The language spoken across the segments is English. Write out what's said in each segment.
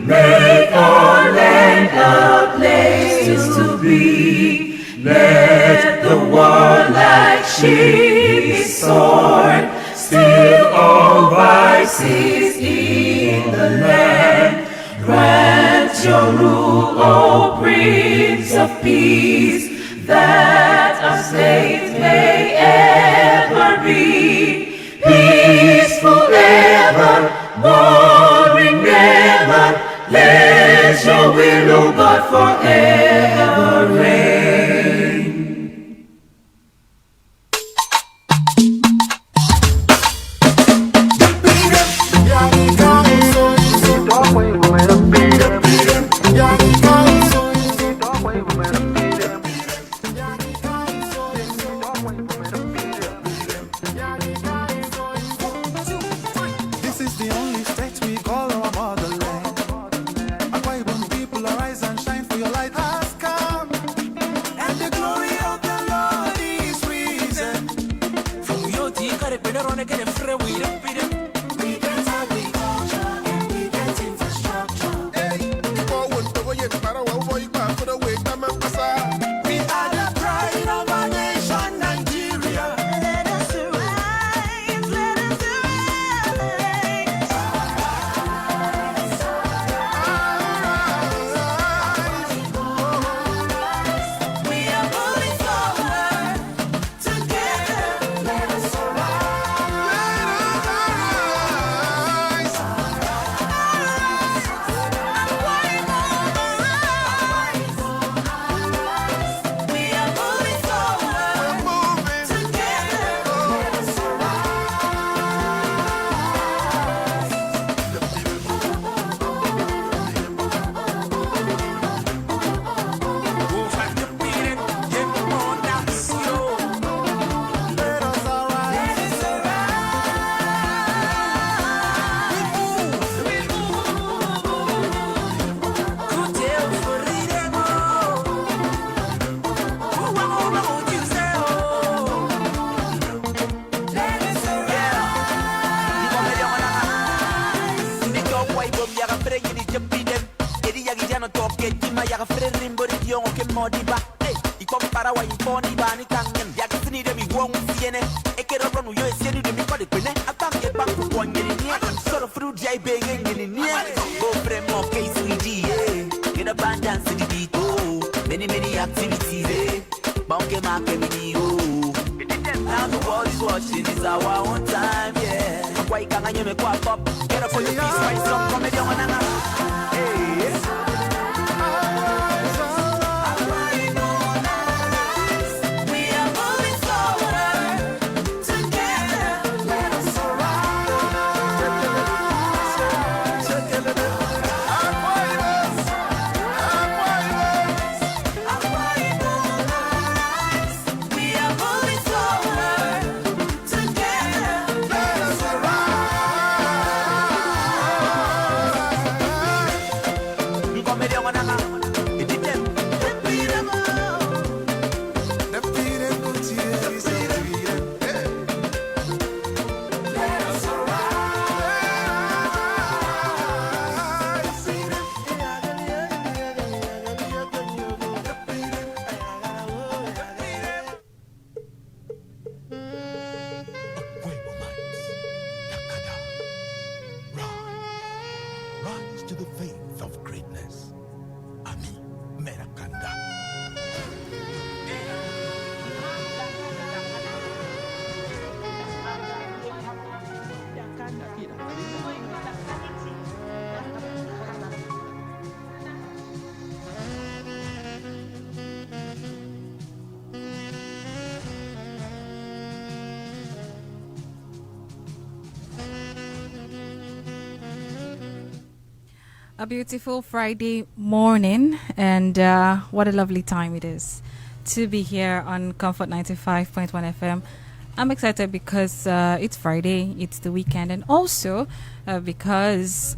Make our land a place to be. Let the warlike sheep be sword. Still all vices in the land. Grant your rule, O Prince of Peace, that our states may ever be peaceful ever, warring never. Let your will, O God, forever reign. This is the only state we call our motherland. Akwa Ibom people arise and shine, for your light has come, and the glory of the Lord is risen. From Yoti, Karepedorone, Free, we get agriculture and we get infrastructure. We are the pride of our nation, Nigeria. Let us arise, let us arise. We are moving forward together. Let us arise. Akwa Ibom, arise. We are moving forward together. Let us many activities, Bonke market, now the world is watching, it's our own time, yeah. Akwa Ikanga me kwa pop, get up for the peace, fight some comedy on Enang. Hey. We are moving forward together. Let us we are moving forward together. Let us comedy on Enang. It did them. Let us Rise to the faith of greatness. Ami Merakanda. A beautiful Friday morning, and what a lovely time it is to be here on Comfort 95.1 FM. I'm excited because it's Friday, it's the weekend, and also because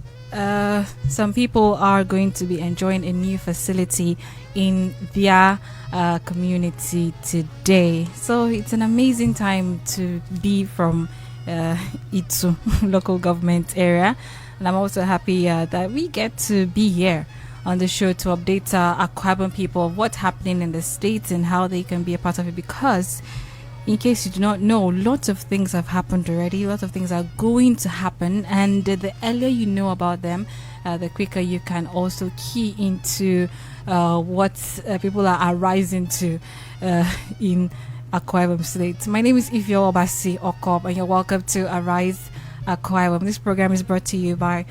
some people are going to be enjoying a new facility in their community today. So it's an amazing time to be from Itu local government area. And I'm also happy that we get to be here on the show to update Akwa Ibom people of what's happening in the states and how they can be a part of it. Because, in case you do not know, lots of things have happened already. Lots of things are going to happen. And the earlier you know about them, the quicker you can also key into what people are arising to in Akwa Ibom State. My name is Ifyo Obasi Okop, and you're welcome to Arise Akwa Ibom. This program is brought to you by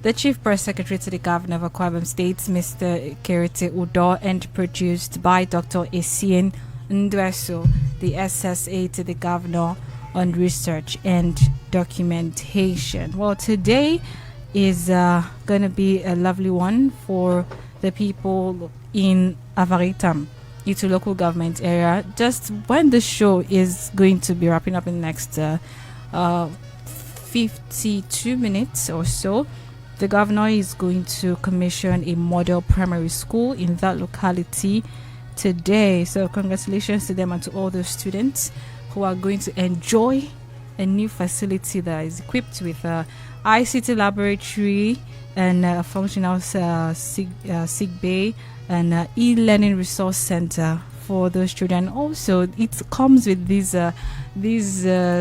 the Chief Press Secretary to the Governor of Akwa Ibom State, Mr. Kerete Udo, and produced by Dr. Esien Ndweso, the SSA to the Governor on Research and Documentation. Well, today is going to be a lovely one for the people in Avaritam, Itu local government area. Just when the show is going to be wrapping up in the next 52 minutes or so, the governor is going to commission a model primary school in that locality today. So congratulations to them and to all those students who are going to enjoy a new facility that is equipped with ICT laboratory and a functional sick bay and e-learning resource center for those children. Also, it comes with these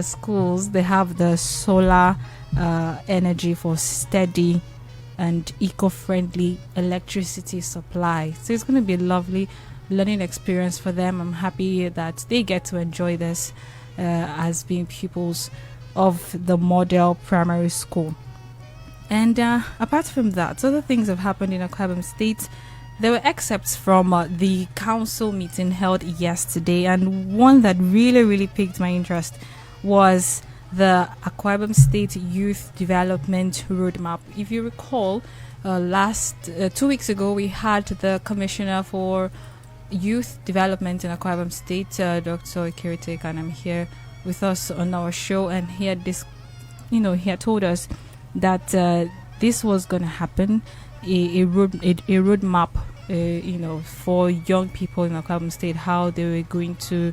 schools. They have the solar energy for steady and eco-friendly electricity supply. So it's going to be a lovely learning experience for them. I'm happy that they get to enjoy this as being pupils of the model primary school. And apart from that, other things have happened in Akwa Ibom State. There were excerpts from the council meeting held yesterday, and one that really piqued my interest was the Akwa Ibom State Youth Development Roadmap. If you recall, 2 weeks ago we had the Commissioner for Youth Development in Akwa Ibom State, Dr. Kirite, and I'm here with us on our show, and he had he had told us that this was going to happen, a roadmap, for young people in Akwa Ibom State, how they were going to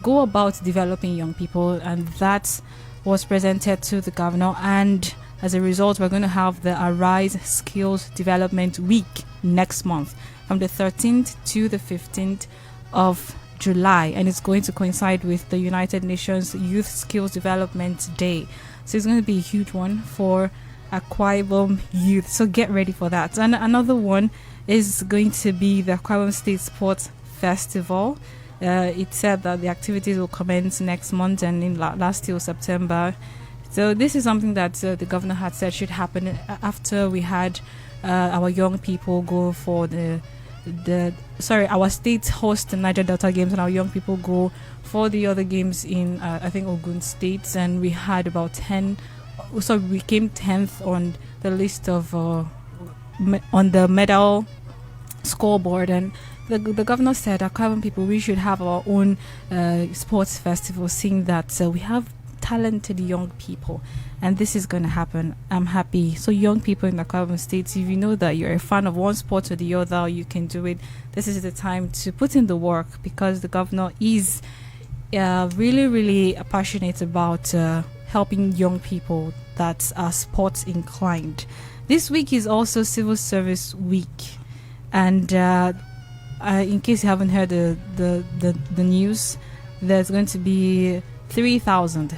go about developing young people, and that was presented to the governor. And as a result, we're going to have the Arise Skills Development Week next month from the 13th to the 15th of July, and it's going to coincide with the United Nations Youth Skills Development Day. So it's going to be a huge one for Akwa Ibom youth. So get ready for that. And another one is going to be the Akwa Ibom State Sports Festival. It said that the activities will commence next month and in last till September. So this is something that the governor had said should happen after we had our young people go for our state host the Niger Delta Games, and our young people go for the other games in I think Ogun State, and we had about 10. So we came 10th on the list of on the medal scoreboard, and the governor said, Akwa Ibom people, we should have our own sports festival, seeing that we have talented young people, and this is going to happen. I'm happy. So young people in the Akwa Ibom State, if you know that you're a fan of one sport or the other, you can do it. This is the time to put in the work, because the governor is really passionate about helping young people that are sports inclined. This week is also Civil Service Week, and in case you haven't heard the news, there's going to be 3,000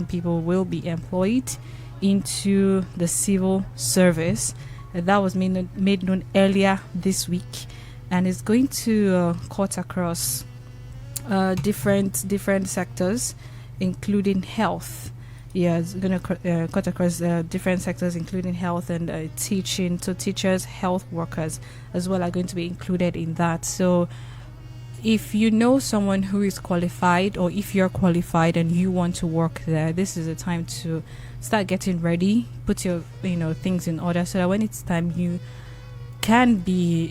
people will be employed into the civil service. That was made known earlier this week, and it's going to cut across different sectors, including health. Yeah, it's going to cut across different sectors, including health and teaching. So teachers, health workers as well are going to be included in that. So if you know someone who is qualified, or if you're qualified and you want to work there, this is the time to start getting ready, put your things in order, so that when it's time, you can be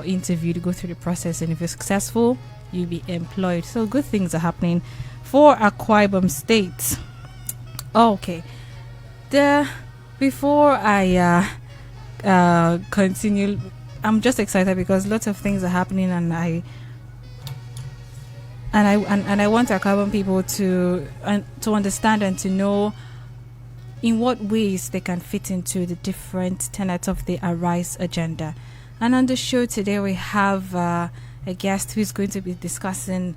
interviewed, go through the process, and if you're successful, you'll be employed. So good things are happening for Akwa Ibom State. Okay, before I continue, I'm just excited because lots of things are happening, and I want Akwa Ibom people to understand and to know in what ways they can fit into the different tenets of the Arise agenda. And on the show today, we have a guest who is going to be discussing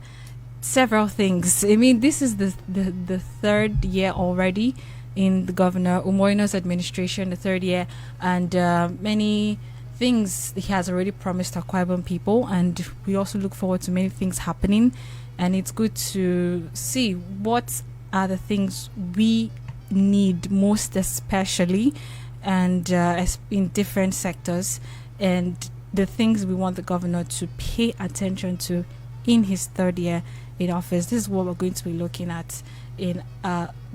several things. I mean, this is the third year already in the Governor Umo Eno's administration, the third year, and many things he has already promised Akwa Ibom people, and we also look forward to many things happening. And it's good to see what are the things we need most, especially, and in different sectors, and the things we want the governor to pay attention to in his third year in office. This is what we're going to be looking at in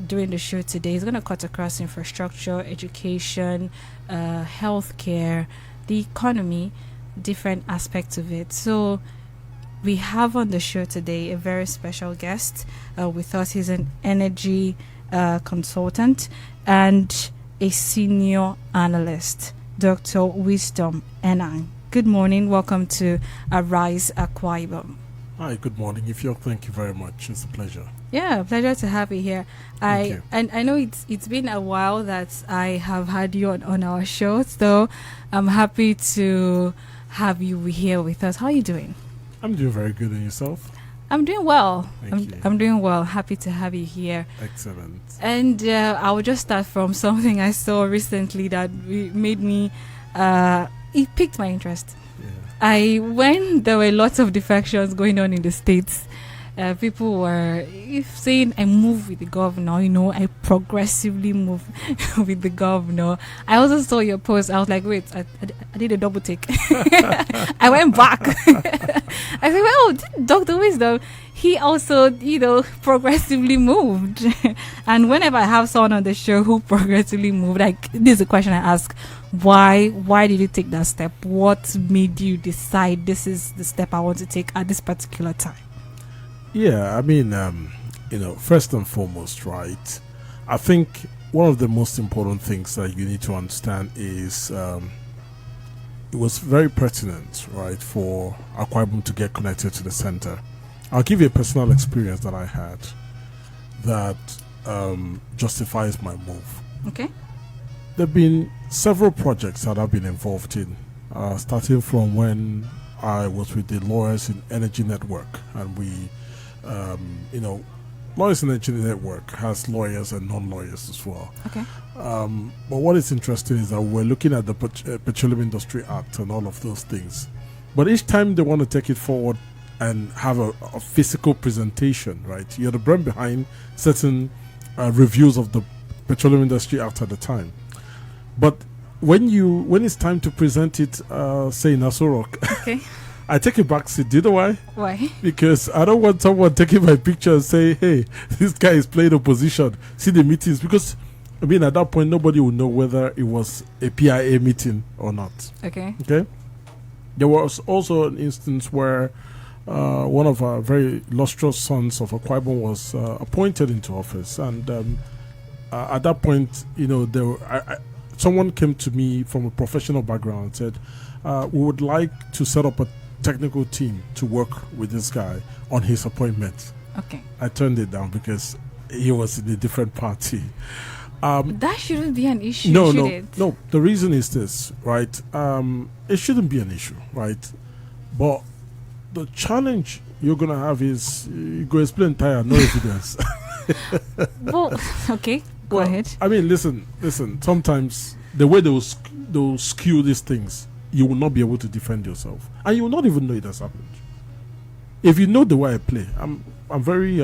during the show today. It's going to cut across infrastructure, education, healthcare, the economy, different aspects of it. So we have on the show today a very special guest with us. He's an energy consultant and a senior analyst, Dr. Wisdom Enang. Good morning. Welcome to Arise Akwa Ibom. Hi, good morning. Thank you very much. It's a pleasure. Yeah, pleasure to have you here. Thank you. And I know it's been a while that I have had you on our show, so I'm happy to have you here with us. How are you doing? I'm doing very good. And yourself? I'm doing well. Thank you. I'm doing well. Happy to have you here. Excellent. And I will just start from something I saw recently that made me, it piqued my interest. When there were lots of defections going on in the States, people were saying, I move with the governor, I progressively move with the governor. I also saw your post. I was like, wait, I did a double take. I went back. I said, well, Dr. Wisdom, he also, progressively moved. And whenever I have someone on the show who progressively moved, this is a question I ask. Why did you take that step? What made you decide this is the step I want to take at this particular time? Yeah, I mean, first and foremost, right, I think one of the most important things that you need to understand is it was very pertinent, right, for Akwa Ibom to get connected to the center. I'll give you a personal experience that I had that justifies my move. Okay. There have been several projects that I've been involved in, starting from when I was with the Lawyers in Energy Network, and we, Lawyers in Energy Network has lawyers and non-lawyers as well. Okay. But what is interesting is that we're looking at the Petroleum Industry Act and all of those things. But each time they want to take it forward and have a physical presentation, right, you're the brain behind certain reviews of the Petroleum Industry Act at the time. But when it's time to present it, say in Asorok, okay, I take a back seat. Do you know why? Why? Because I don't want someone taking my picture and say, hey, this guy is playing opposition. See the meetings. Because, at that point, nobody will know whether it was a PIA meeting or not. Okay. There was also an instance where one of our very illustrious sons of Akwa Ibom was appointed into office. And at that point, someone came to me from a professional background and said, we would like to set up a technical team to work with this guy on his appointment. Okay. I turned it down because he was in a different party. That shouldn't be an issue, No. The reason is this, right? It shouldn't be an issue, right? But the challenge you're going to have is you go explain tire, no evidence. Well, okay. Go ahead. Listen. Sometimes the way they'll skew these things, you will not be able to defend yourself, and you will not even know it has happened. If you know the way I play, I'm very,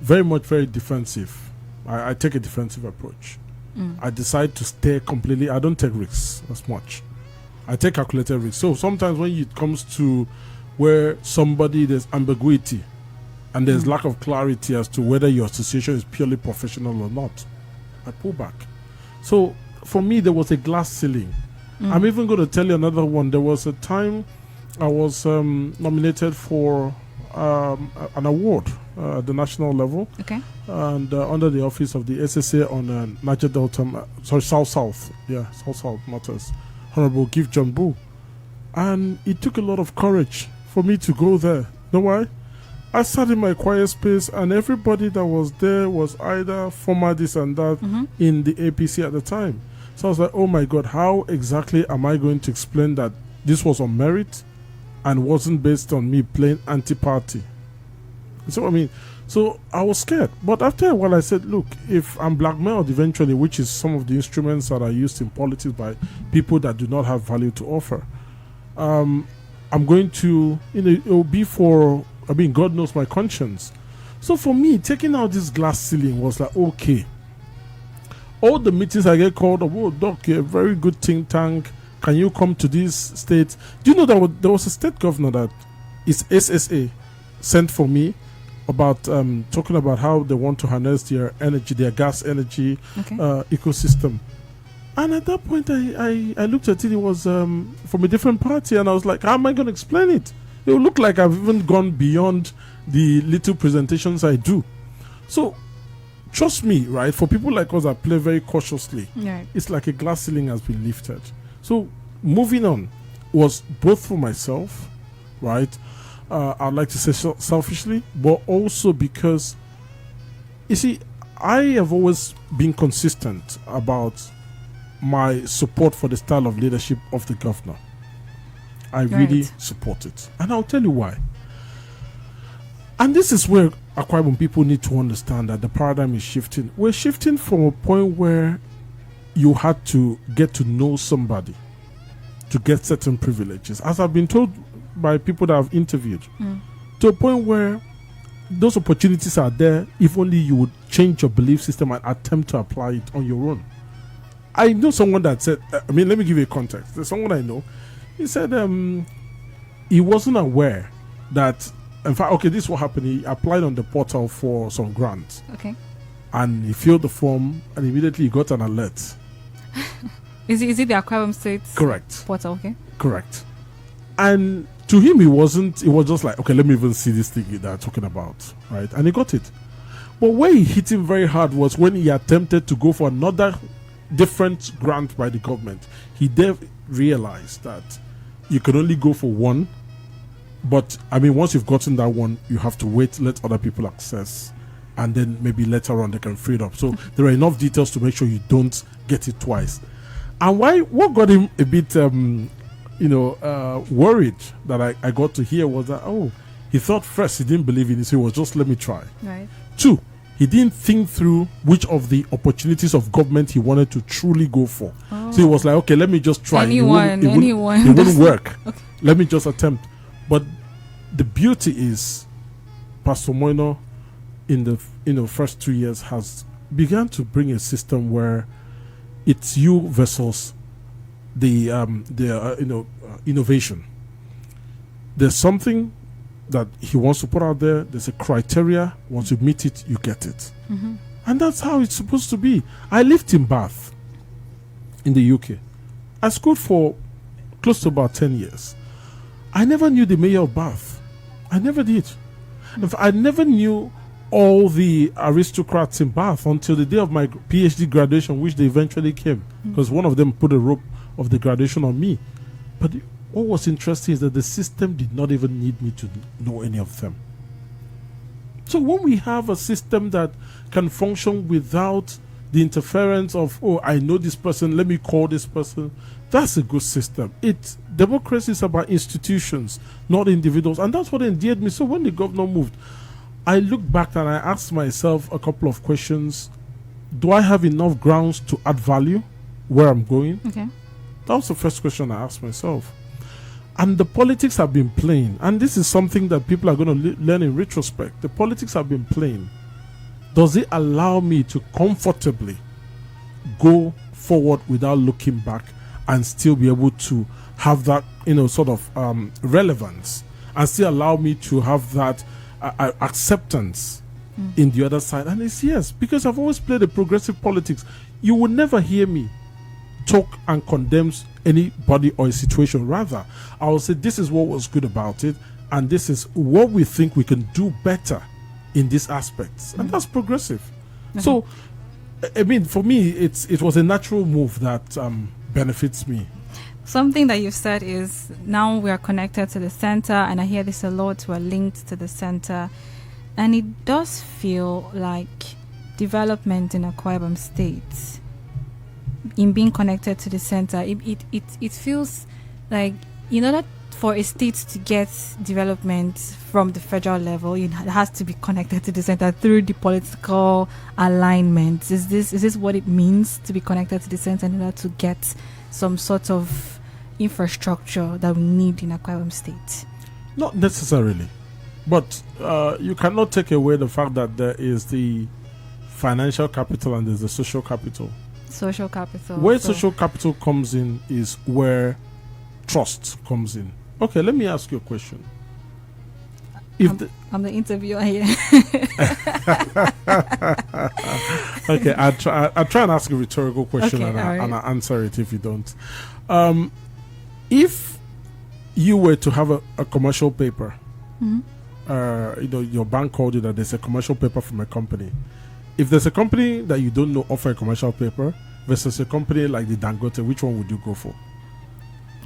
very defensive. I take a defensive approach. I decide to stay completely. I don't take risks as much. I take calculated risks. So sometimes when it comes to where there's ambiguity, and there's lack of clarity as to whether your association is purely professional or not, I pull back. So for me, there was a glass ceiling. I'm even going to tell you another one. There was a time I was nominated for an award at the national level. Okay. And under the office of the SSA on Niger Delta, South matters, Honorable Gift John Boo. And it took a lot of courage for me to go there. You know why? I sat in my quiet space, and everybody that was there was either former this and that in the APC at the time. So I was like, oh my God, how exactly am I going to explain that this was on merit and wasn't based on me playing anti-party? You see what I mean? So I was scared. But after a while, I said, look, if I'm blackmailed eventually, which is some of the instruments that are used in politics by people that do not have value to offer, I'm going to, it will be for, God knows my conscience. So for me, taking out this glass ceiling was like, okay. All the meetings I get called, oh, Doc, you're a very good think tank. Can you come to this state? Do you know that there was a state governor that is SSA sent for me about talking about how they want to harness their energy, their gas energy ecosystem. And at that point, I looked at it. It was from a different party, and I was like, how am I going to explain it? It will look like I've even gone beyond the little presentations I do. So, trust me, right? For people like us that play very cautiously, it's like a glass ceiling has been lifted. So, moving on was both for myself, right? I'd like to say selfishly, but also because, you see, I have always been consistent about my support for the style of leadership of the governor. I really support it. And I'll tell you why. And this is where Akwa Ibom people need to understand that the paradigm is shifting. We're shifting from a point where you had to get to know somebody to get certain privileges, as I've been told by people that I've interviewed, to a point where those opportunities are there if only you would change your belief system and attempt to apply it on your own. I know someone that said, let me give you a context. There's someone I know. He said he wasn't aware that, in fact, okay, this is what happened. He applied on the portal for some grants. Okay. And he filled the form, and immediately he got an alert. Is it the Akwa Ibom State Correct. portal? Okay. Correct. And to him, it was just like, okay, let me even see this thing they're talking about, right? And he got it. But where he hit him very hard was when he attempted to go for another different grant by the government. He realized that you can only go for one, but once you've gotten that one, you have to wait, let other people access, and then maybe later on they can free it up. So there are enough details to make sure you don't get it twice. And what got him a bit worried that I got to hear was that, he thought first he didn't believe in it, so he was just, let me try. Right. 2, he didn't think through which of the opportunities of government he wanted to truly go for. So he was like, okay, let me just try. Anyone. It wouldn't work. Okay. Let me just attempt. But the beauty is, Pastor Umo Eno in the first 2 years has begun to bring a system where it's you versus the innovation. There's something that he wants to put out there. There's a criteria. Once you meet it, you get it. And that's how it's supposed to be. I lived in Bath in the UK. I schooled for close to about 10 years. I never knew the mayor of Bath. I never did. In fact, I never knew all the aristocrats in Bath until the day of my PhD graduation, which they eventually came, because one of them put a rope of the graduation on me. But what was interesting is that the system did not even need me to know any of them. So when we have a system that can function without the interference of, I know this person, let me call this person, that's a good system. Democracy is about institutions, not individuals. And that's what endeared me. So when the governor moved, I looked back and I asked myself a couple of questions. Do I have enough grounds to add value where I'm going? Okay. That was the first question I asked myself. And the politics have been playing. And this is something that people are going to learn in retrospect. The politics have been playing. Does it allow me to comfortably go forward without looking back and still be able to have that, sort of relevance, and still allow me to have that acceptance in the other side? And it's yes, because I've always played a progressive politics. You will never hear me talk and condemn anybody or a situation. Rather, I will say this is what was good about it, and this is what we think we can do better in these aspects, and that's progressive. So, for me, it was a natural move that benefits me. something that you've said is now we are connected to the center, and I hear this a lot. We're linked to the center, and it does feel like development in Akwa Ibom State, in being connected to the center, it feels like in order for a state to get development from the federal level, it has to be connected to the center through the political alignment. Is this what it means to be connected to the center in order to get some sort of infrastructure that we need in Akwa Ibom State? Not necessarily, but you cannot take away the fact that there is the financial capital and there's the social capital. Social capital. Where social capital comes in is where trust comes in. Okay, let me ask you a question. I'm the interviewer here. Okay, I'll try and ask a rhetorical question, Okay, and I'll answer it if you don't. If you were to have a commercial paper, your bank called you that there's a commercial paper from a company. If there's a company that you don't know offer a commercial paper versus a company like the Dangote, which one would you go for?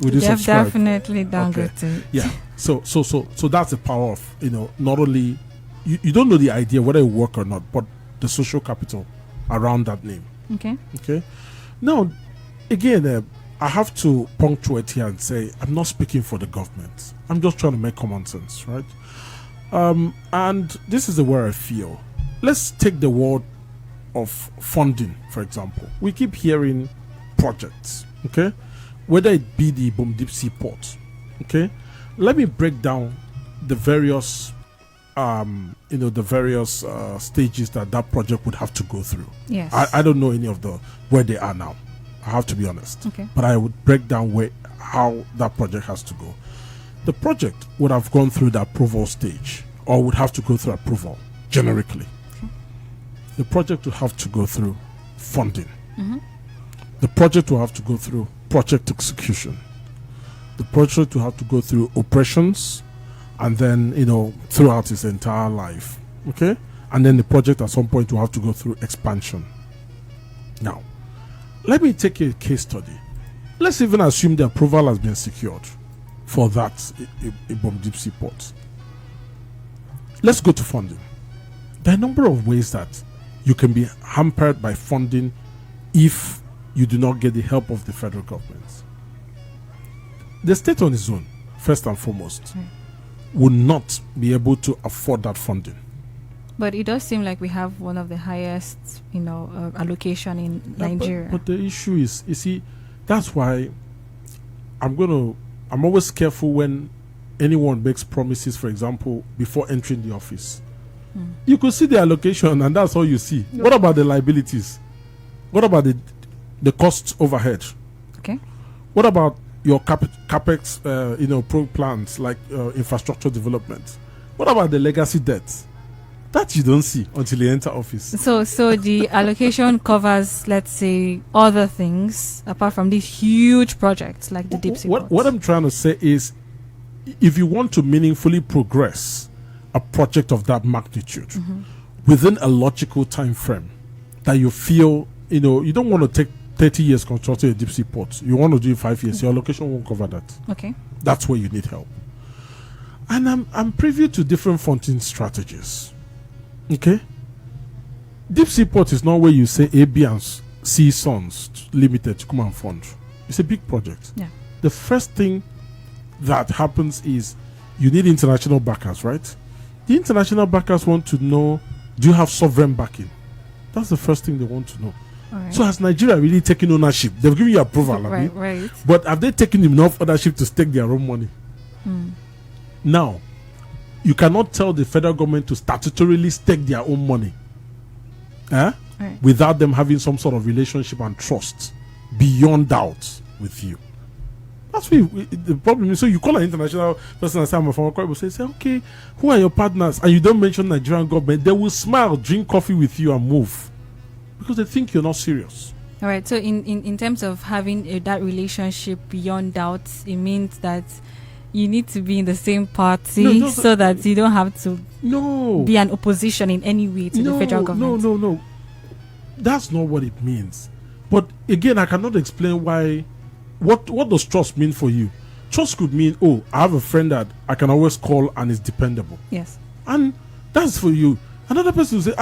Would you subscribe? Definitely Dangote. Okay. Yeah. So that's the power of, not only you don't know the idea whether it work or not, but the social capital around that name. Okay. Now, again, I have to punctuate here and say I'm not speaking for the government. I'm just trying to make common sense, right? And this is the way I feel. Let's take the word of funding, for example. We keep hearing projects, okay? Whether it be the Ibom Deep Sea Port, okay? Let me break down the various, stages that project would have to go through. Yes. I don't know any of where they are now. I have to be honest. Okay. But I would break down how that project has to go. The project would have gone through the approval stage, or would have to go through approval generically. The project will have to go through funding. The project will have to go through project execution. The project will have to go through operations, and then, throughout its entire life. Okay? And then the project at some point will have to go through expansion. Now, let me take a case study. Let's even assume the approval has been secured for that Ibom Deep Sea Port. Let's go to funding. There are a number of ways that you can be hampered by funding if you do not get the help of the federal government. The state on its own, first and foremost, would not be able to afford that funding. But it does seem like we have one of the highest, allocation in Nigeria. But the issue is, you see, that's why I'm always careful when anyone makes promises, for example, before entering the office. You could see the allocation, and that's all you see. What about the liabilities? What about the cost overhead? Okay. What about your capex, pro plans like infrastructure development? What about the legacy debt? That you don't see until you enter office. So the allocation covers, let's say, other things apart from these huge projects like the deep sea ports. What I'm trying to say is, if you want to meaningfully progress a project of that magnitude within a logical time frame that you feel, you don't want to take 30 years constructing a deep sea port. You want to do it 5 years. Your allocation won't cover that. Okay. That's where you need help. And I'm privy to different funding strategies. Okay? Deep sea port is not where you say A, B, and C Sons Limited to come and fund. It's a big project. Yeah. The first thing that happens is you need international backers, right? The international backers want to know, do you have sovereign backing? That's the first thing they want to know. All right. So has Nigeria really taken ownership? They've given you approval, right. But have they taken enough ownership to stake their own money? Now, you cannot tell the federal government to statutorily stake their own money without them having some sort of relationship and trust beyond doubt with you. That's the problem is. So you call an international person and say, I'm a former corporate, say, okay, who are your partners? And you don't mention Nigerian government, they will smile, drink coffee with you and move. Because they think you're not serious. All right. So in terms of having that relationship beyond doubt, it means that you need to be in the same party so that you don't have to be an opposition in any way to the federal government. No. That's not what it means. But again, I cannot explain why what does trust mean for you? Trust could mean, oh, I have a friend that I can always call and is dependable. Yes. And that's for you. Another person will say,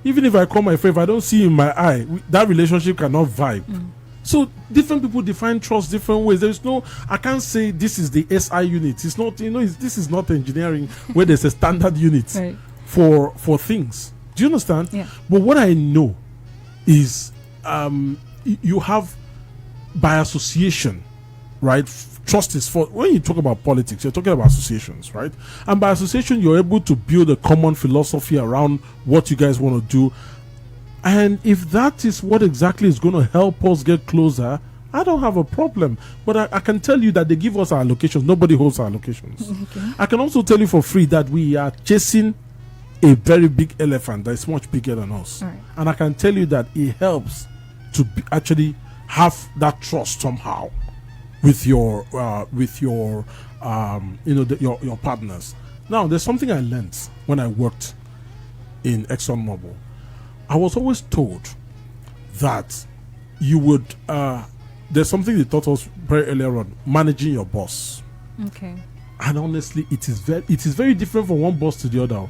even if I call my friend, if I don't see in my eye, that relationship cannot vibe. So different people define trust different ways. There is no, I can't say this is the SI unit. It's not, this is not engineering where there's a standard unit Right. for things. Do you understand? Yeah. But what I know is you have by association, right? Trust is for when you talk about politics, you're talking about associations, right? And by association, you're able to build a common philosophy around what you guys want to do. And if that is what exactly is going to help us get closer, I don't have a problem. But I can tell you that they give us our allocations. Nobody holds our allocations. Okay. I can also tell you for free that we are chasing a very big elephant that is much bigger than us. All right. And I can tell you that it helps to actually have that trust somehow with your your partners. Now, there's something I learned when I worked in ExxonMobil. I was always told that you would there's something they taught us very earlier on, managing your boss. Okay. And honestly, it is very different from one boss to the other.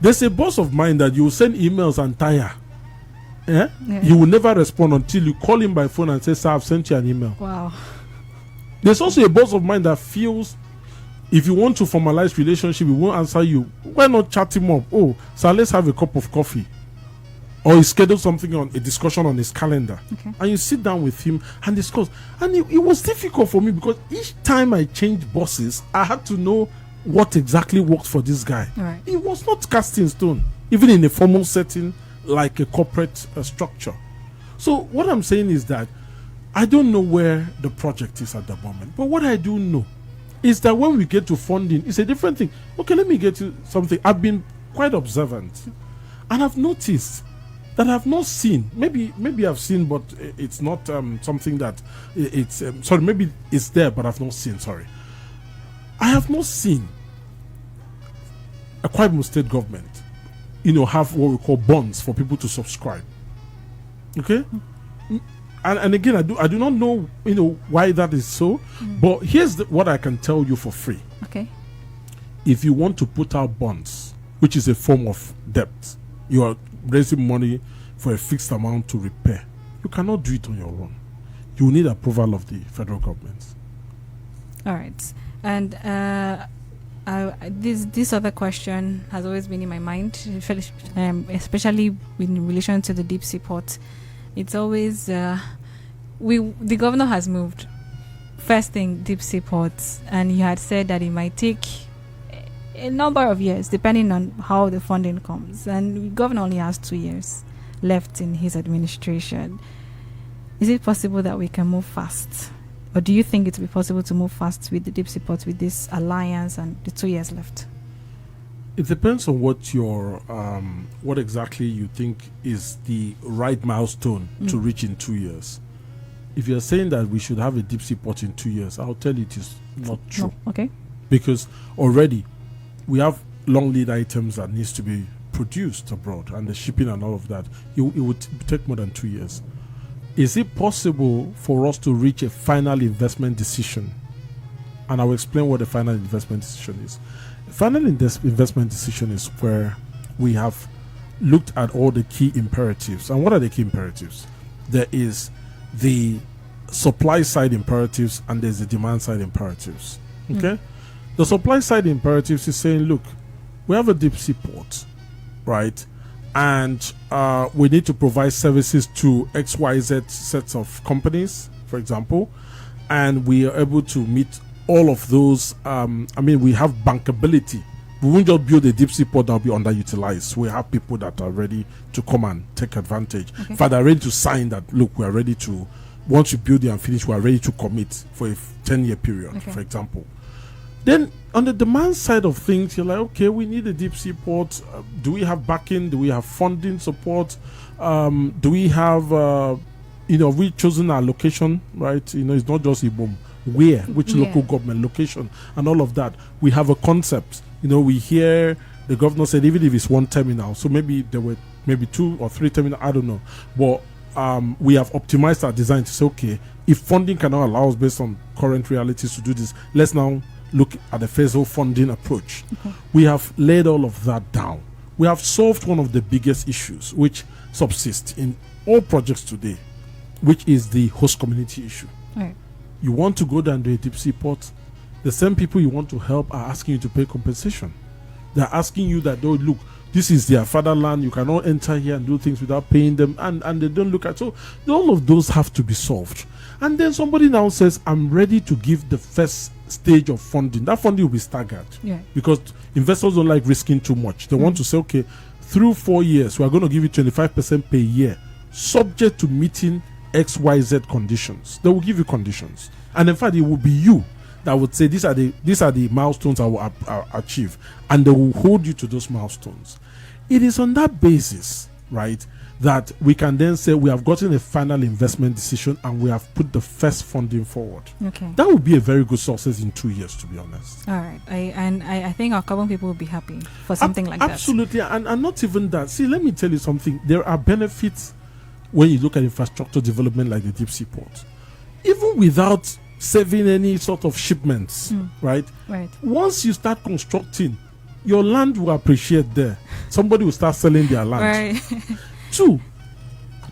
There's a boss of mine that you will send emails and tire. Yeah? He will never respond until you call him by phone and say, sir, I've sent you an email. Wow. There's also a boss of mine that feels if you want to formalize relationship, he won't answer you. Why not chat him up? Oh, sir, let's have a cup of coffee. Or he scheduled something on a discussion on his calendar. Okay. And you sit down with him and discuss. And it was difficult for me because each time I changed bosses, I had to know what exactly worked for this guy. All right. It was not cast in stone, even in a formal setting like a corporate structure. So what I'm saying is that I don't know where the project is at the moment. But what I do know is that when we get to funding, it's a different thing. Okay, let me get to something. I've been quite observant. And I've noticed that I've not seen. Maybe I've seen, but it's not something that it's sorry. Maybe it's there, but I've not seen. Sorry, I have not seen Akwa Ibom state government, have what we call bonds for people to subscribe. Okay, and again, I do not know why that is so. But here's what I can tell you for free. Okay. If you want to put out bonds, which is a form of debt, you are raising money for a fixed amount to repair. You cannot do it on your own. You need approval of the federal government. All right. And this other question has always been in my mind, especially in relation to the deep sea port. It's always the governor has moved. First thing, deep sea ports, and he had said that it might take a number of years depending on how the funding comes, and the governor only has 2 years left in his administration. Is it possible that we can move fast, or do you think it will be possible to move fast with the deep sea port with this alliance and the 2 years left? It depends on what your what exactly you think is the right milestone to reach in 2 years. If you're saying that we should have a deep sea port in 2 years, I'll tell you it is not true. No. Okay. Because already we have long lead items that needs to be produced abroad, and the shipping and all of that. It would take more than 2 years. Is it possible for us to reach a final investment decision? And I'll explain what the final investment decision is. Final investment decision is where we have looked at all the key imperatives. And what are the key imperatives? There is the supply side imperatives and there's the demand side imperatives. Okay? The supply side imperatives is saying, look, we have a deep sea port, right? And we need to provide services to XYZ sets of companies, for example, and we are able to meet all of those. We have bankability. We won't just build a deep sea port that will be underutilized. We have people that are ready to come and take advantage. Okay. In fact, they're ready to sign that, look, we are ready to, once you build it and finish, we are ready to commit for a 10-year period, for example. Then on the demand side of things, you're like, okay, we need a deep sea port. Do we have backing? Do we have funding support? Do we have, we chosen our location, right? It's not just Ibom. Where, which local government location, and all of that. We have a concept. We hear the governor said even if it's one terminal, so maybe there were maybe 2 or 3 terminals, I don't know. But we have optimized our design to say, okay, if funding cannot allow us based on current realities to do this, let's now look at the phasal funding approach. We have laid all of that down. We have solved one of the biggest issues which subsist in all projects today, which is the host community issue. Right. You want to go down to a deep sea port, the same people you want to help are asking you to pay compensation. They're asking you that, oh, look, this is their fatherland, you cannot enter here and do things without paying them, and they don't look at. So all of those have to be solved. And then somebody now says, I'm ready to give the first stage of funding. That funding will be staggered, because investors don't like risking too much. They want to say, okay, through 4 years, we are going to give you 25% per year, subject to meeting XYZ conditions. They will give you conditions, and in fact, it will be you that would say these are the milestones I will achieve, and they will hold you to those milestones. It is on that basis, right, that we can then say we have gotten a final investment decision and we have put the first funding forward. Okay. That would be a very good success in 2 years, to be honest. All right. I think our carbon people will be happy for something like absolutely. And not even that. See, let me tell you something. There are benefits when you look at infrastructure development like the deep sea port. Even without saving any sort of shipments, right? Right. Once you start constructing, your land will appreciate there. Somebody will start selling their land. Right. 2,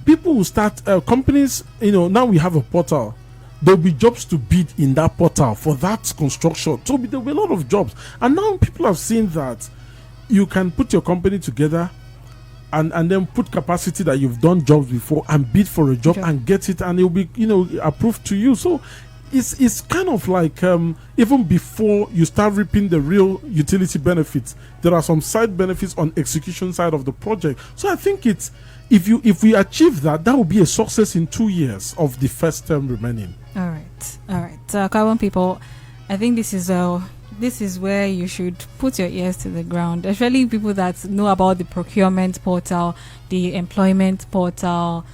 people will start, companies, now we have a portal. There'll be jobs to bid in that portal for that construction. So there'll be a lot of jobs. And now people have seen that you can put your company together and then put capacity that you've done jobs before and bid for a job and get it, and it'll be, approved to you. So it's kind of like even before you start reaping the real utility benefits, there are some side benefits on execution side of the project. So I think it's if we achieve that will be a success in 2 years of the first term remaining. All right. So carbon people, I think this is where you should put your ears to the ground, especially people that know about the procurement portal, the employment portal,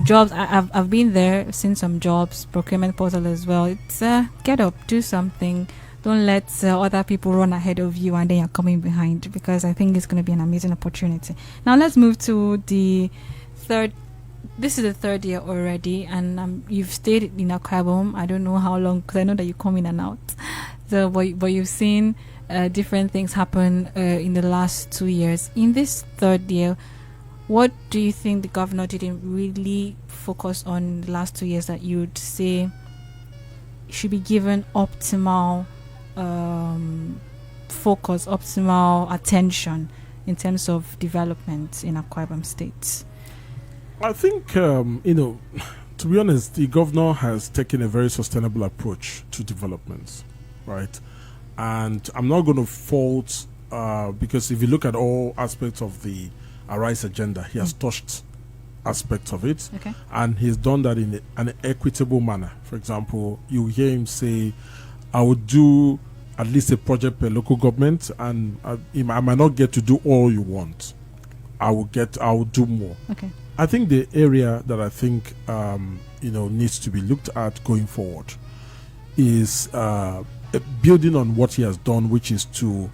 jobs. I've been there, seen some jobs, procurement portal as well. It's get up, do something. Don't let other people run ahead of you and then you're coming behind, because I think it's going to be an amazing opportunity. Now let's move to the third. This is the third year already, and you've stayed in Akwa Ibom. I don't know how long, because I know that you come in and out. So, but you've seen different things happen in the last 2 years. In this third year, what do you think the governor didn't really focus on in the last 2 years that you'd say should be given optimal focus, optimal attention in terms of development in Akwa Ibom State? I think, to be honest, the governor has taken a very sustainable approach to development, right? And I'm not going to fault, because if you look at all aspects of the Arise agenda, he has touched aspects of it, and he's done that in an equitable manner. For example, you hear him say, I would do at least a project per local government, and I might not get to do all you want. I will do more. I think the area that I think needs to be looked at going forward is building on what he has done, which is to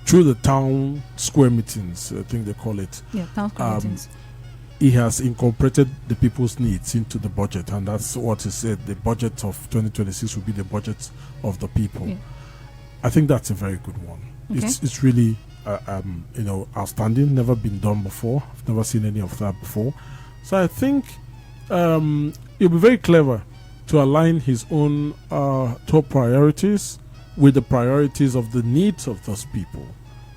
through the town square meetings, I think they call it. Yeah, town square meetings. He has incorporated the people's needs into the budget, and that's what he said. The budget of 2026 will be the budget of the people. Yeah. I think that's a very good one. It's really outstanding. Never been done before. I've never seen any of that before. So I think it'll be very clever to align his own top priorities with the priorities of the needs of those people,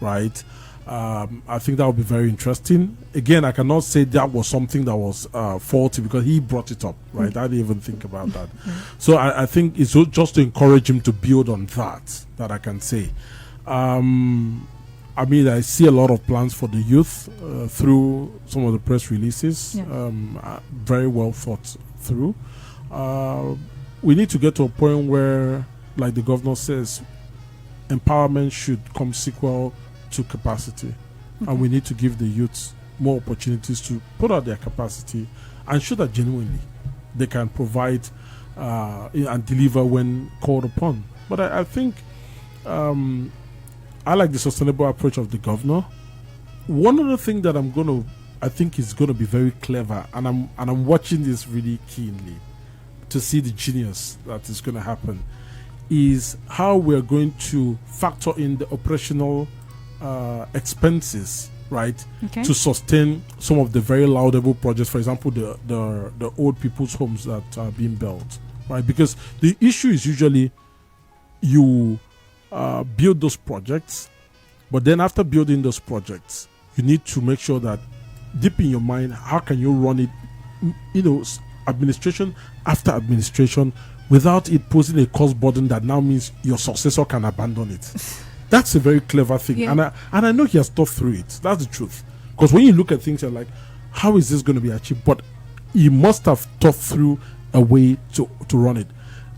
right? I think that would be very interesting. Again, I cannot say that was something that was faulty, because he brought it up, right? I didn't even think about that. So I think it's just to encourage him to build on that I can say. I see a lot of plans for the youth through some of the press releases, very well thought through. We need to get to a point where, like the governor says, empowerment should come sequel to capacity, and we need to give the youths more opportunities to put out their capacity and show that genuinely they can provide and deliver when called upon. But I think I like the sustainable approach of the governor. One other thing that I'm going to I think is going to be very clever, and I'm watching this really keenly to see the genius that is going to happen, is how we're going to factor in the operational expenses, right, Okay. to sustain some of the very laudable projects. For example, the old people's homes that are being built, right? Because the issue is usually you build those projects, but then after building those projects, you need to make sure that deep in your mind, how can you run it, administration after administration, without it posing a cost burden that now means your successor can abandon it. That's a very clever thing. Yeah. And I know he has thought through it. That's the truth. Because when you look at things, you're like, how is this going to be achieved? But he must have thought through a way to run it.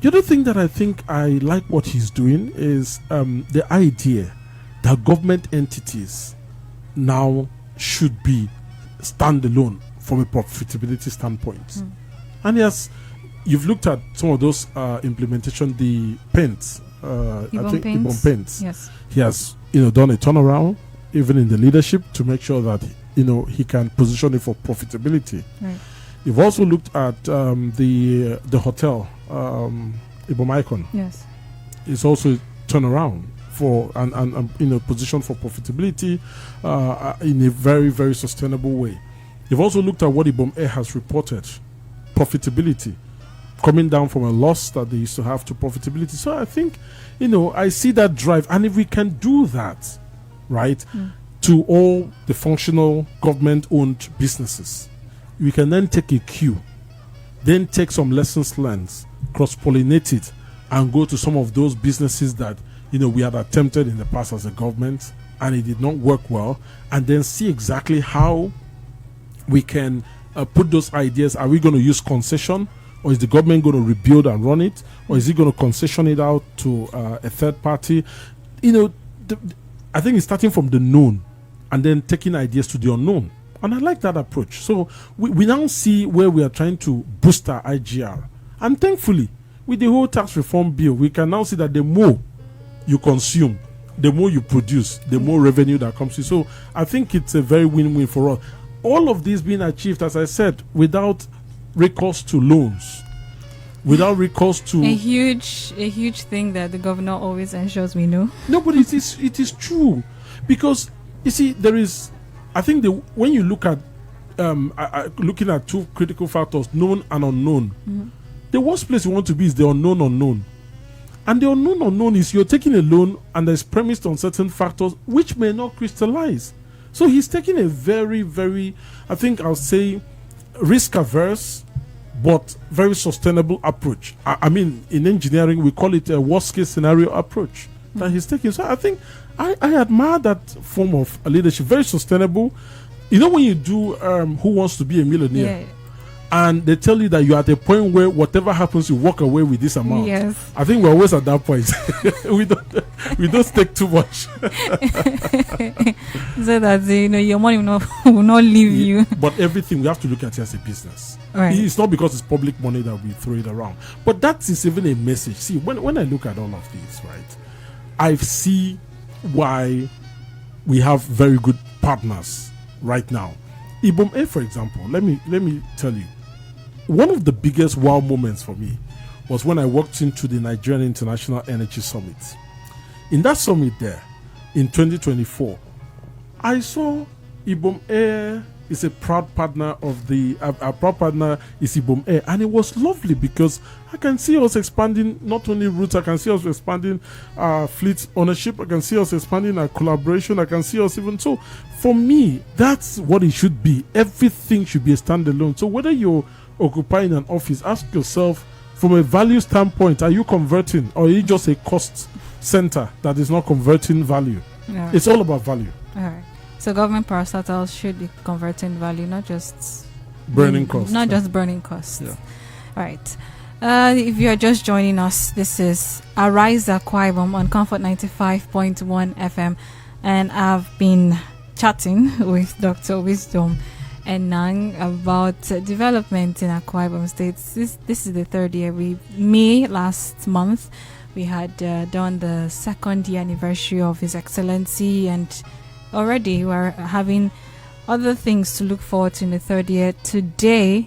The other thing that I think I like what he's doing is the idea that government entities now should be standalone from a profitability standpoint. And yes, you've looked at some of those implementation, the paints, I think Ibom paints. Yes. He has done a turnaround even in the leadership to make sure that he can position it for profitability. Right. You've also looked at the hotel, Ibom Icon. Yes. It's also turnaround for and position for profitability in a very, very sustainable way. You've also looked at what Ibom Air has reported, profitability coming down from a loss that they used to have to profitability. So I think, I see that drive, and if we can do that, right, to all the functional government-owned businesses, we can then take a cue, then take some lessons learned, cross-pollinate it, and go to some of those businesses that we had attempted in the past as a government and it did not work well, and then see exactly how we can put those ideas. Are we going to use concession, or is the government going to rebuild and run it, or is it going to concession it out to a third party? I think it's starting from the known and then taking ideas to the unknown. And I like that approach. So we now see where we are trying to boost our IGR. And thankfully, with the whole tax reform bill, we can now see that the more you consume, the more you produce, the more revenue that comes in. So I think it's a very win-win for us. All of this being achieved, as I said, without recourse to loans, without recourse to a huge thing that the governor always ensures we know. No, but it is true, because you see, there is, I think when you look at looking at two critical factors, known and unknown, the worst place you want to be is the unknown. And the unknown is you're taking a loan and it's premised on certain factors which may not crystallize. So he's taking a very, very, I think I'll say, risk-averse but very sustainable approach. I mean, in engineering, we call it a worst-case scenario approach that he's taking. So I think I admire that form of leadership, very sustainable. When you do Who Wants to Be a Millionaire, and they tell you that you're at a point where whatever happens, you walk away with this amount. Yes. I think we're always at that point. we don't take too much. So that your money will not leave you. But everything, we have to look at it as a business. Right. It's not because it's public money that we throw it around. But that is even a message. See, when I look at all of this, right, I see why we have very good partners right now. Ibom A, for example, let me tell you, one of the biggest wow moments for me was when I walked into the Nigerian International Energy Summit. In that summit there, in 2024, I saw Ibom A is a proud partner of our proud partner is Ibom A, and it was lovely because I can see us expanding not only routes, I can see us expanding fleet ownership, I can see us expanding our collaboration, I can see us even so. For me, that's what it should be. Everything should be a standalone. So whether you're occupying an office, ask yourself, from a value standpoint, are you converting, or are you just a cost center that is not converting value? Right. It's all about value. All right. So government parastatals should be converting value, not just Burning costs. Not just burning costs. Yeah. All right. If you are just joining us, this is Arise Akwa Ibom on Comfort 95.1 FM, and I've been chatting with Dr. Wisdom Enang about development in Akwa Ibom State. This is the third year. May last month, we had done the second year anniversary of His Excellency, and already we're having other things to look forward to in the third year. Today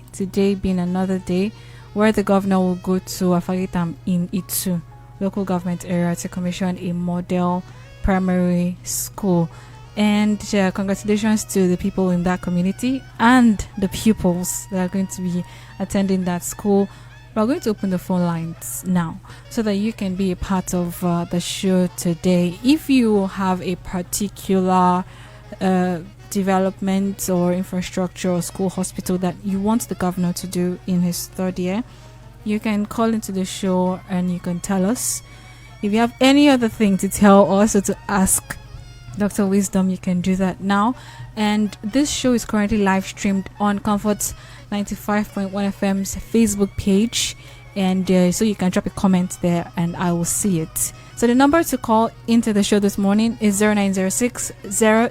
being another day where the governor will go to Afaritam in Itu local government area to commission a model primary school. And congratulations to the people in that community and the pupils that are going to be attending that school. We're going to open the phone lines now so that you can be a part of the show today. If you have a particular development or infrastructure or school hospital that you want the governor to do in his third year, you can call into the show and you can tell us. If you have any other thing to tell us or to ask Dr. Wisdom, you can do that now. And this show is currently live streamed on Comfort 95.1 FM's Facebook page. And so you can drop a comment there and I will see it. So the number to call into the show this morning is 0906 000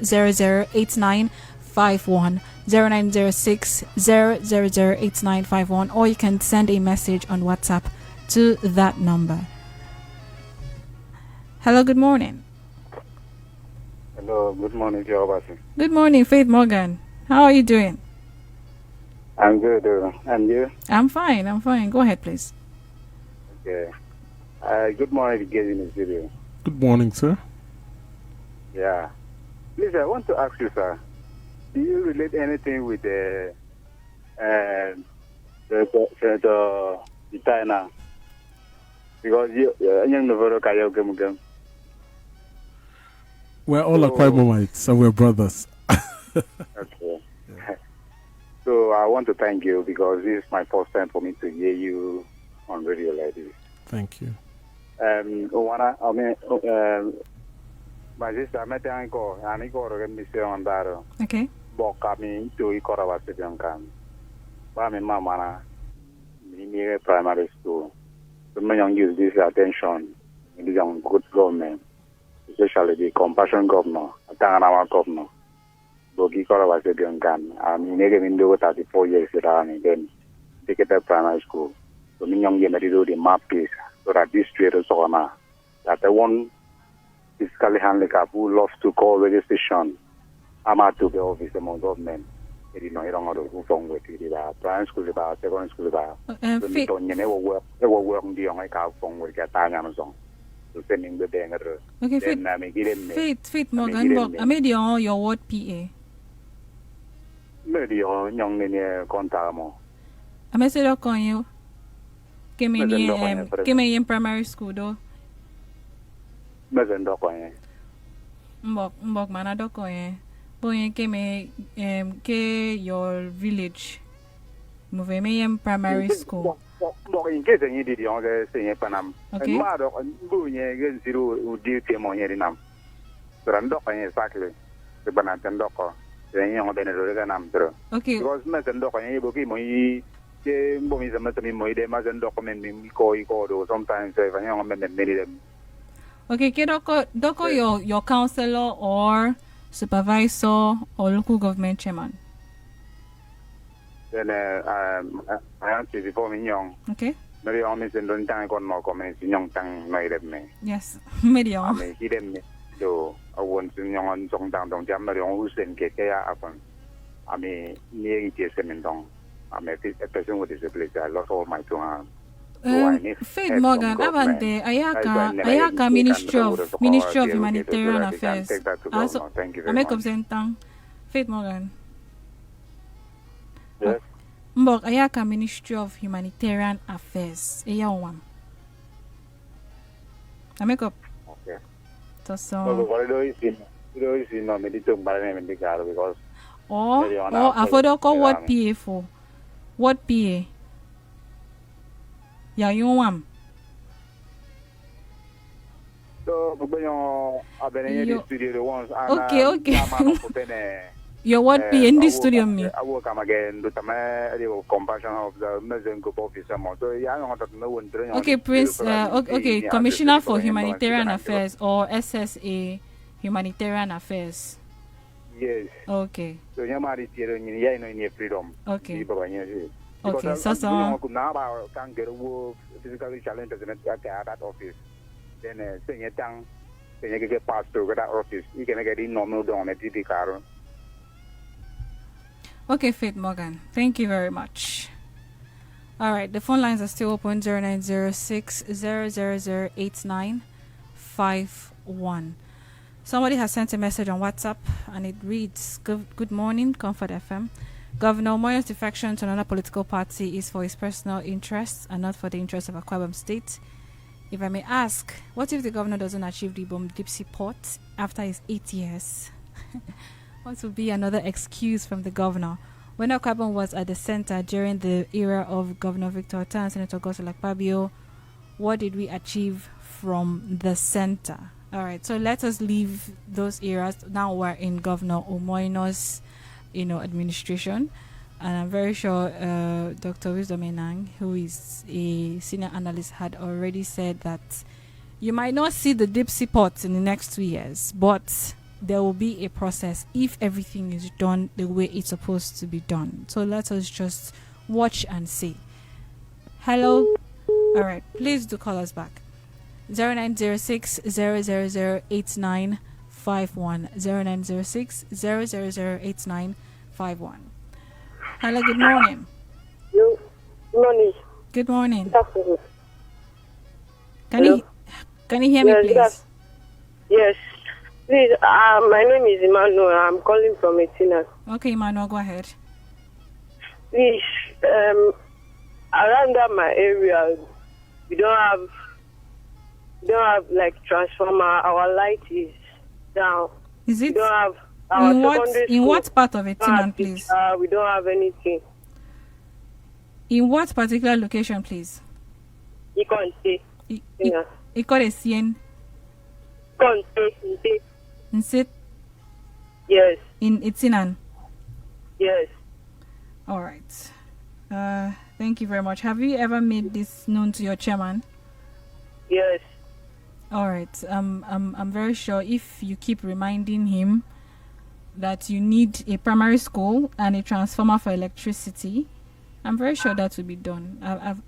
8951. 0906 000 8951, or you can send a message on WhatsApp to that number. Hello, good morning. Hello, good morning, Jehovah. Good morning, Faith Morgan. How are you doing? I'm good. And you? I'm fine. Go ahead, please. Okay. Good morning, again in the studio. Good morning, sir. Yeah. Please, I want to ask you, sir. Do you relate anything with the China? Because you never game. We're all Akwa Ibomites, so we're brothers. Okay. So I want to thank you because this is my first time for me to hear you on radio like this. Thank you. My sister met an go and I got a mission on that. Okay. Kami to ikora wasibian kami. Ba mi mama na near primary school. So many young use this attention in the young good government, especially the compassion governor, Tanganawa governor. But ikora wasibian kami. I mean, nigga been do 34 years around then take it to primary school. So many young men do the map piece so that this street is on that the one physically handicapped who loves to call radio station. I'm out to the office among government. You know, you don't know who phone with you. Primary school about, secondary school about. You never work on the young phone with your time Amazon. So sending the day. Okay, Faith Morgan, I made your word PA. Maybe your young in contact more. I made it up on you. Give me in primary school though. Doesn't dock on Mbok mana doko Boy came ke your village. Move me in primary school. In case you did on the same Panam. Okay. And mother and doing against zero who did him on here in Nam. So I'm docking exactly the Banatan docker. Then you know, Benedict. Okay. Because Mason docker, you book him. Bomb is a matter more than Mason document me call sometimes if I young men made them. Okay, doko your counselor or supervisor or local government chairman. Then I answer before me young. Okay. Maybe I miss and don't tank on more comments young tang made me. Yes, medium. I may hit them so I want to young on song down don't jam who's in Kaya upon. I may near it is a I'm a person with disability. I lost all my 2 hands. Faith Morgan, Abante, Ayaka Ministry of Humanitarian Affairs. Also, thank you I very make much. Faith Morgan. Yes. Mbok Ayaka Ministry of Humanitarian Affairs. One. I make up. Okay. So. What do you see? No, meditum by name in the car because. I forgot what PA for. What PA? Yeah, you want. So, I've been in the studio the ones. Okay. Your what PA in the studio, me? I will come again to the compassion of the Mexican officer. So, yeah, I don't know. Okay, Prince. Okay, Commissioner for Humanitarian Affairs or SSA Humanitarian Affairs. Yes. Okay. So, you're married here in freedom. Okay. Okay, so now I can't get a physically challenged at that office. Then sing it down, then you get passed through that office. You can get in normal down at the car. Okay, Faith Morgan. Thank you very much. All right, the phone lines are still open 0906 0008951. Somebody has sent a message on WhatsApp and it reads, Good morning, Comfort FM. Governor Umo Eno's defection to another political party is for his personal interests and not for the interests of Akwa Ibom State. If I may ask, what if the governor doesn't achieve the Ibom deep sea port after his 8 years? What would be another excuse from the governor? When Akwa Ibom was at the center during the era of Governor Victor Otta and Senator Godswill Akpabio, what did we achieve from the center? All right, so let us leave those eras. Now we're in Governor Umo Eno's, administration, and I'm very sure Dr. Wisdom Enang, who is a senior analyst, had already said that you might not see the deep sea port in the next 2 years, but there will be a process if everything is done the way it's supposed to be done. So let us just watch and see. Hello. All right, please do call us back. 0906 0008951. 0906 0008951. Hello, good morning. Good morning. Good morning. Good afternoon. Can you hear me, Yes, please? Yes. Please, my name is Emmanuel. I'm calling from Etina. Okay, Emmanuel, go ahead. Please, around my area, we don't have like transformer. Our light is down. Is We it don't have our secondary in school. what part of We don't have Etinan, please? teacher, we don't have anything. In what particular location, please? You can't say. Yeah. Ikoresien Can't say. in sit Yes. in Etinan. Yes. All right. Thank you very much. Have you ever made this known to your chairman? Yes. All right. I'm very sure if you keep reminding him that you need a primary school and a transformer for electricity, I'm very sure that will be done.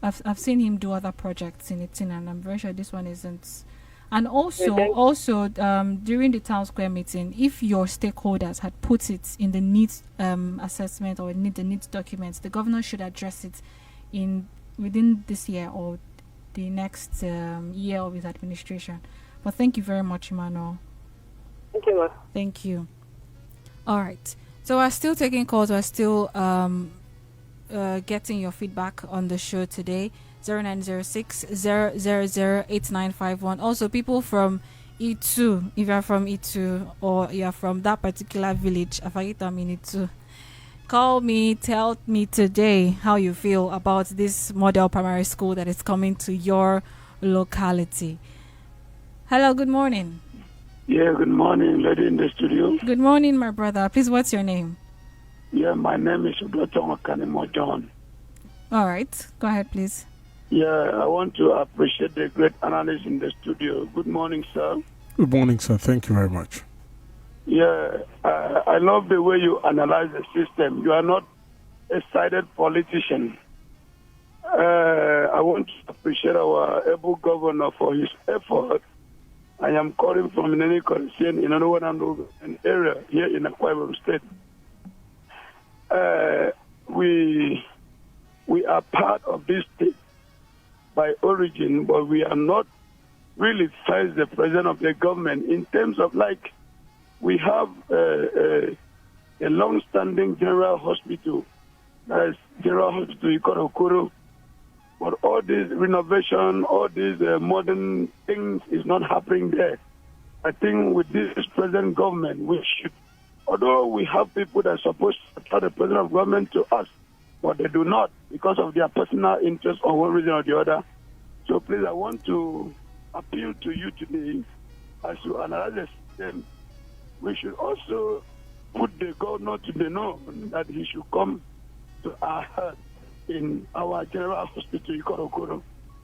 I've seen him do other projects in it, and I'm very sure this one isn't. And also during the town square meeting, if your stakeholders had put it in the needs assessment or the needs documents, the governor should address it within this year or the next year of his administration. But thank you very much, Emmanuel. Thank you, ma'am. Thank you. All right. So we're still taking calls. We're still getting your feedback on the show today. 0906 0008951. Also, people from E2, if you're from E2 or you're from that particular village, Afagita in E2, call me, tell me today how you feel about this model primary school that is coming to your locality. Hello, good morning. Yeah, good morning, lady in the studio. Good morning, my brother. Please, what's your name? Yeah, my name is Udotongo Kanimo John. All right. Go ahead, please. Yeah, I want to appreciate the great analyst in the studio. Good morning, sir. Good morning, sir. Thank you very much. Yeah, I love the way you analyze the system. You are not a sided politician. I want to appreciate our able governor for his effort. I am calling from Enang in an area here in Akwa Ibom State. We are part of this state by origin, but we are not really faced the president of the government in terms of we have a long-standing general hospital, that is General Hospital Ikoro, but all this renovation, all these modern things is not happening there. I think with this present government, we should, although we have people that are supposed to tell the president of government to us, but they do not because of their personal interest or one reason or the other. So please, I want to appeal to you today as you analyze the system. We should also put the governor to the know that he should come to our head in our general hospital, Ikoro.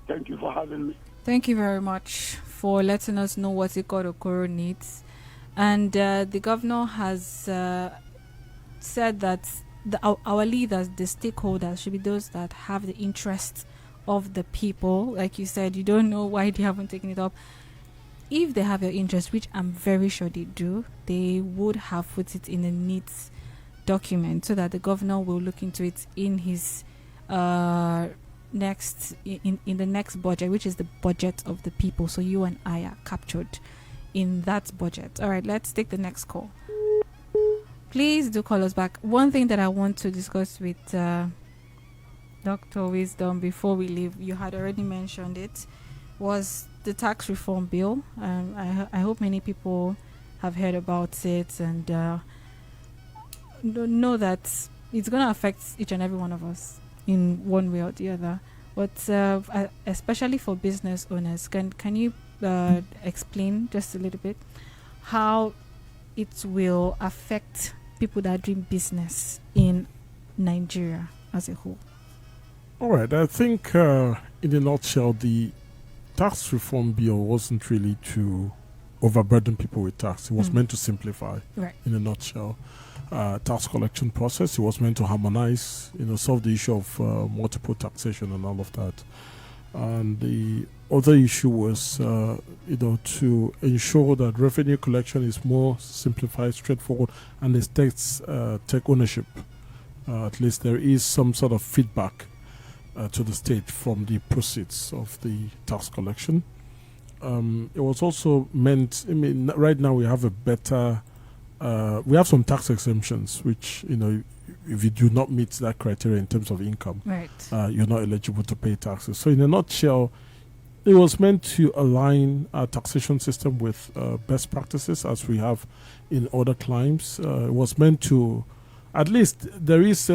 Thank you for having me. Thank you very much for letting us know what Ikoro needs. And the governor has said that our leaders, the stakeholders, should be those that have the interest of the people. Like you said, you don't know why they haven't taken it up. If they have your interest, which I'm very sure they do, they would have put it in the needs document so that the governor will look into it in his next in the next budget, which is the budget of the people. So you and I are captured in that budget. All right, let's take the next call. Please do call us back. One thing that I want to discuss with Dr. Wisdom before we leave, you had already mentioned it, was the tax reform bill. I hope many people have heard about it and know that it's going to affect each and every one of us in one way or the other. But especially for business owners, can you explain just a little bit how it will affect people that are doing business in Nigeria as a whole? All right. I think, in a nutshell, the tax reform bill wasn't really to overburden people with tax. It was meant to simplify, right, in a nutshell, tax collection process. It was meant to harmonize, solve the issue of multiple taxation and all of that. And the other issue was, to ensure that revenue collection is more simplified, straightforward, and the states take ownership. At least there is some sort of feedback to the state from the proceeds of the tax collection. It was also meant, right now we have a better, we have some tax exemptions, which, if you do not meet that criteria in terms of income, right, you're not eligible to pay taxes. So in a nutshell, it was meant to align our taxation system with best practices as we have in other climes. It was meant to, at least there is,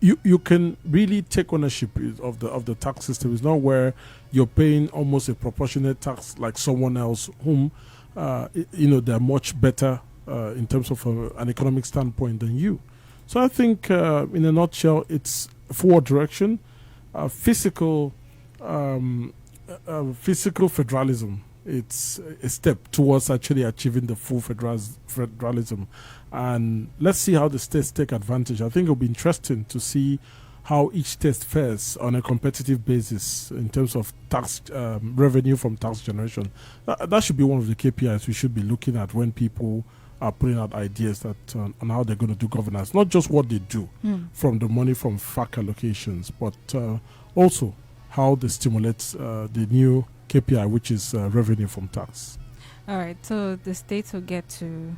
you can really take ownership of the tax system. It's not where you're paying almost a proportionate tax like someone else whom, they're much better in terms of an economic standpoint than you. So I think, in a nutshell, it's forward direction, physical federalism. It's a step towards actually achieving the full federalism. And let's see how the states take advantage. I think it'll be interesting to see how each state fares on a competitive basis in terms of tax revenue from tax generation. That should be one of the KPIs we should be looking at when people are putting out ideas that on how they're going to do governance. Not just what they do from the money from FAC allocations, but also how they stimulate the new KPI, which is revenue from tax. All right, so the states will get to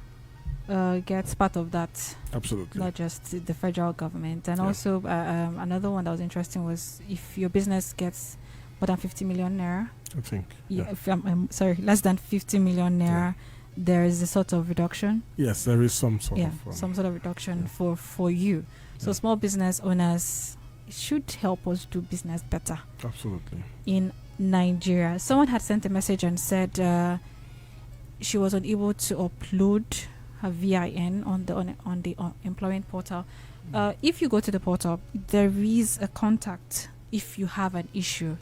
get part of that. Absolutely. Not just the federal government. And also, another one that was interesting was if your business gets more than 50 million naira. I think. If I'm sorry, less than 50 million naira, there is a sort of reduction. Yes, there is some sort of. Some sort of reduction for you. So small business owners should help us do business better. Absolutely. In Nigeria, someone had sent a message and said she was unable to upload her VIN on the employment portal. If you go to the portal, there is a contact. If you have an issue,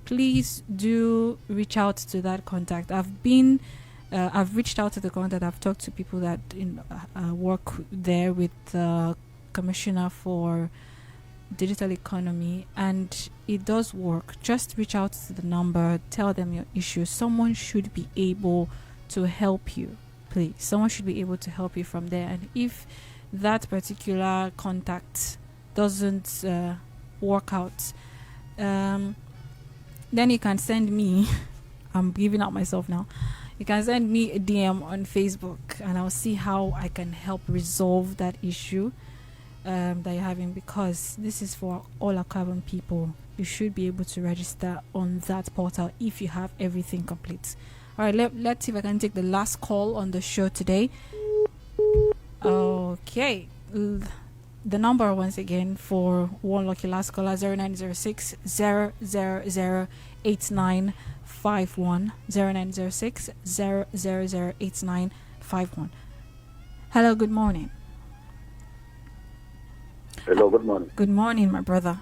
please do reach out to that contact. I've reached out to the contact. I've talked to people that work there with the Commissioner for Digital Economy, and it does work. Just reach out to the number, tell them your issue. Someone should be able to help you. Please, someone should be able to help you from there. And if that particular contact doesn't work out, then you can send me. I'm giving out myself now. You can send me a DM on Facebook, and I'll see how I can help resolve that issue that you're having, because this is for all Akwa Ibom people. You should be able to register on that portal if you have everything complete. All right, let's see if I can take the last call on the show today. Okay. The number once again for one lucky last caller, 0906 000 8951. 0906 000 8951. Hello, good morning. Hello, good morning. Good morning, my brother.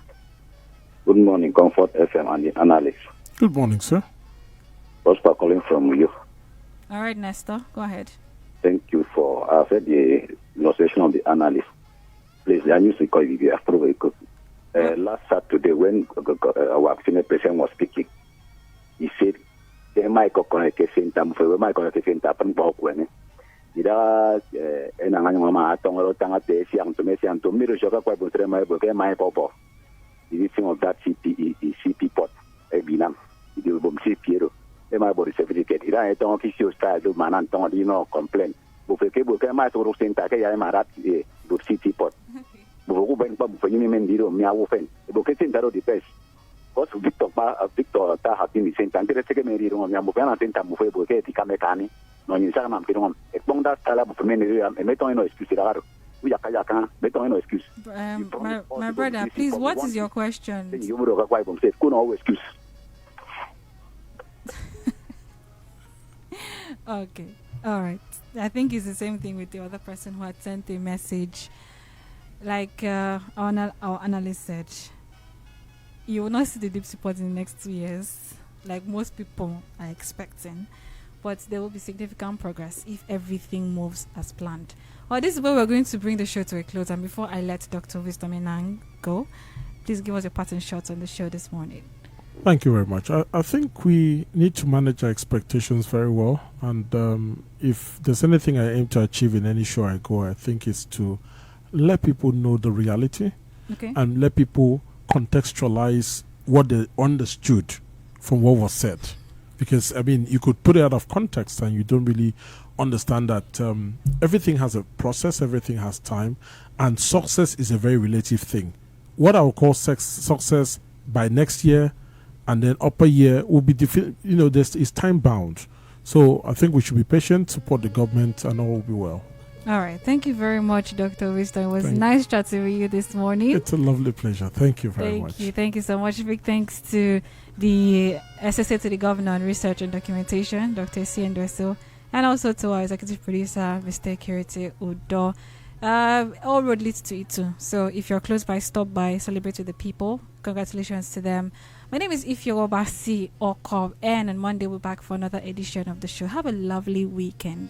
Good morning, Comfort FM and the analyst. Good morning, sir. Prosper calling from you. All right, Nestor, go ahead. Thank you for the illustration of the analyst. Please, I used to call you approve it. Last Saturday, when our senior president was speaking, he said, "The mic communication time for the mic communication time." ida Enang ang mama atong rotang at siang to mesiang to miro shoka kwa buntre mai boke mai popo. The thing of that CP pot binam. Idi bom CP ro. E mai bori certificate ida etong kisio style do manan tong di no complain. Boke mai to ro senta ke ya marat do CP pot. Boku ben pa bu ni mendiro mi awu fen. Boke senta ro di pes. Kos Victor ta hatin senta andere seke meri ro mi amu kana senta mu fe boke ti kamekani. No ni sa mam kirom e bonda tala bu meni e meton no excuse la ro. Uya kaya kan meton no excuse. My brother, please, what is your question? You mo ro ka kwa bom se ku no excuse. Okay, all right. I think it's the same thing with the other person who had sent a message. Like our analyst said, you will not see the deep support in the next 2 years, like most people are expecting. But there will be significant progress if everything moves as planned. Well, this is where we're going to bring the show to a close. And before I let Dr. Wisdom Enang go, please give us a parting shot on the show this morning. Thank you very much. I think we need to manage our expectations very well. And if there's anything I aim to achieve in any show I go, I think it's to let people know the reality and let people contextualize what they understood from what was said. Because, I mean, you could put it out of context and you don't really understand that everything has a process, everything has time, and success is a very relative thing. What I would call success by next year and then upper year will be different. You know, it's time bound. So I think we should be patient, support the government, and all will be well. All right. Thank you very much, Dr. Wisdom. It was nice chatting with you this morning. It's a lovely pleasure. Thank you very much. Thank you so much. Big thanks to the SSA to the Governor on Research and Documentation, Dr. C. Ndoso, and also to our executive producer, Mr. Kiriti Udo. All road leads to Itu. So if you're close by, stop by, celebrate with the people. Congratulations to them. My name is Ifyobasi Okov, and on Monday we're back for another edition of the show. Have a lovely weekend.